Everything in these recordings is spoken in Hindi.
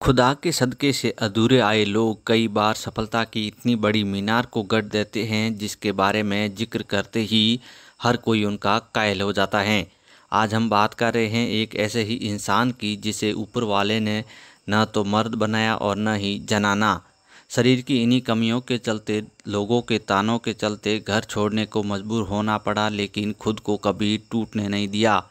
खुदा के सदक़े से अधूरे आए लोग कई बार सफलता की इतनी बड़ी मीनार को गढ़ देते हैं जिसके बारे में जिक्र करते ही हर कोई उनका कायल हो जाता है। आज हम बात कर रहे हैं एक ऐसे ही इंसान की जिसे ऊपर वाले ने न तो मर्द बनाया और न ही जनाना। शरीर की इन्हीं कमियों के चलते, लोगों के तानों के चलते घर छोड़ने को मजबूर होना पड़ा, लेकिन खुद को कभी टूटने नहीं दिया।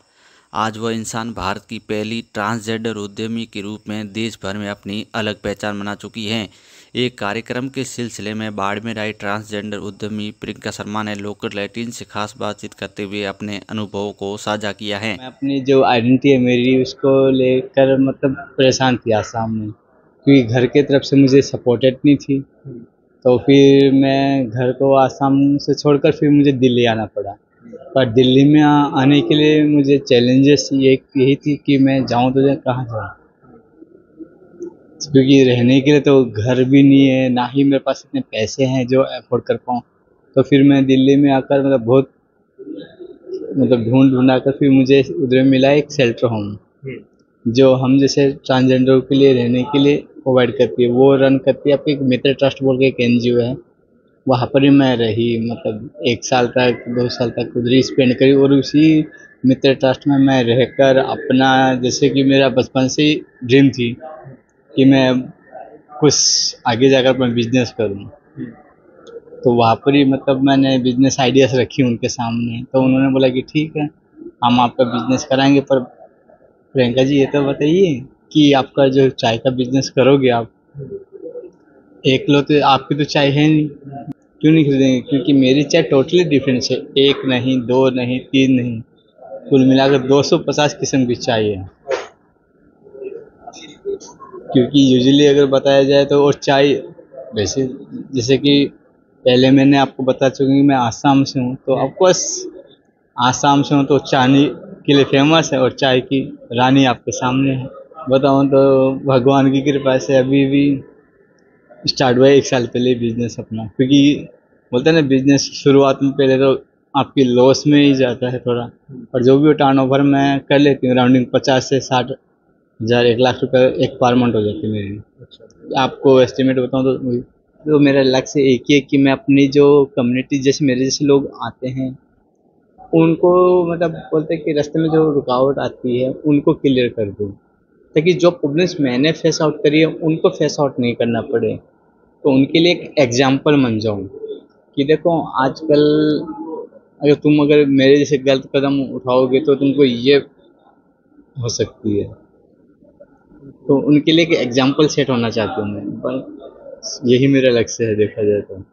आज वह इंसान भारत की पहली ट्रांसजेंडर उद्यमी के रूप में देश भर में अपनी अलग पहचान बना चुकी हैं। एक कार्यक्रम के सिलसिले में बाड़मेर आई ट्रांसजेंडर उद्यमी प्रियंका शर्मा ने लोकल 18 से खास बातचीत करते हुए अपने अनुभवों को साझा किया है। मैं अपनी जो आइडेंटिटी है मेरी, उसको लेकर मतलब परेशान थी आसाम में, क्योंकि घर के तरफ से मुझे सपोर्टेड नहीं थी। तो फिर मैं घर को आसाम से छोड़कर फिर मुझे दिल्ली आना पड़ा। पर दिल्ली में आने के लिए मुझे चैलेंजेस यही थी कि मैं जाऊं तो कहाँ जाऊं, क्योंकि रहने के लिए तो घर भी नहीं है, ना ही मेरे पास इतने पैसे हैं जो अफोर्ड कर पाऊँ। तो फिर मैं दिल्ली में आकर बहुत ढूंढ ढूंढा कर फिर मुझे उधर मिला एक शेल्टर होम, जो हम जैसे ट्रांसजेंडर के लिए रहने के लिए प्रोवाइड करती है। वो रन करती है आपकी एक मित्र ट्रस्ट बोल के एक एनजीओ है। वहाँ पर ही मैं रही, मतलब 1 साल तक 2 साल तक उधर ही स्पेंड करी। और उसी मित्र ट्रस्ट में मैं रहकर अपना, जैसे कि मेरा बचपन से ही ड्रीम थी कि मैं कुछ आगे जाकर मैं बिजनेस करूँ। तो वहाँ पर ही मैंने बिजनेस आइडियाज रखी उनके सामने। तो उन्होंने बोला कि ठीक है, हम आपका बिजनेस कराएंगे, पर प्रियंका जी ये तो बताइए कि आपका जो चाय का बिजनेस करोगे आप, एक लो तो आपकी तो चाय है नहीं, क्यों नहीं खरीदेंगे? क्योंकि मेरी चाय टोटली डिफरेंट है, एक नहीं, दो नहीं, तीन नहीं, कुल मिलाकर 250 किस्म की चाय है। क्योंकि यूजुअली अगर बताया जाए तो, और चाय वैसे जैसे कि पहले मैंने आपको बता चुका कि मैं आसाम से हूँ, तो ऑफकोर्स आसाम से हूँ तो चाय के लिए फेमस है, और चाय की रानी आपके सामने है। बताऊँ तो भगवान की कृपा से अभी भी स्टार्ट हुआ है 1 साल पहले बिजनेस अपना। क्योंकि बोलते हैं ना, बिजनेस शुरुआत में पहले तो आपकी लॉस में ही जाता है थोड़ा, और जो भी टर्नओवर मैं कर लेती हूँ राउंडिंग 50 से 60 हज़ार 1 लाख रुपए एक पर मंथ हो जाती है मेरी। आपको एस्टिमेट बताऊँ तो मेरा लक्ष्य एक ही है कि मैं अपनी जो कम्युनिटी, जैसे मेरे जैसे लोग आते हैं उनको, बोलते हैं कि रास्ते में जो रुकावट आती है उनको क्लियर कर दूँ, ताकि जो प्रॉब्लम्स मैंने फेस आउट करी है उनको फेस आउट नहीं करना पड़े। तो उनके लिए एक एग्जाम्पल बन जाऊँ कि देखो, आजकल अगर मेरे जैसे गलत कदम उठाओगे तो तुमको ये हो सकती है। तो उनके लिए एक एग्जाम्पल सेट होना चाहता हूँ मैं, बस यही मेरा लक्ष्य है देखा जाए तो।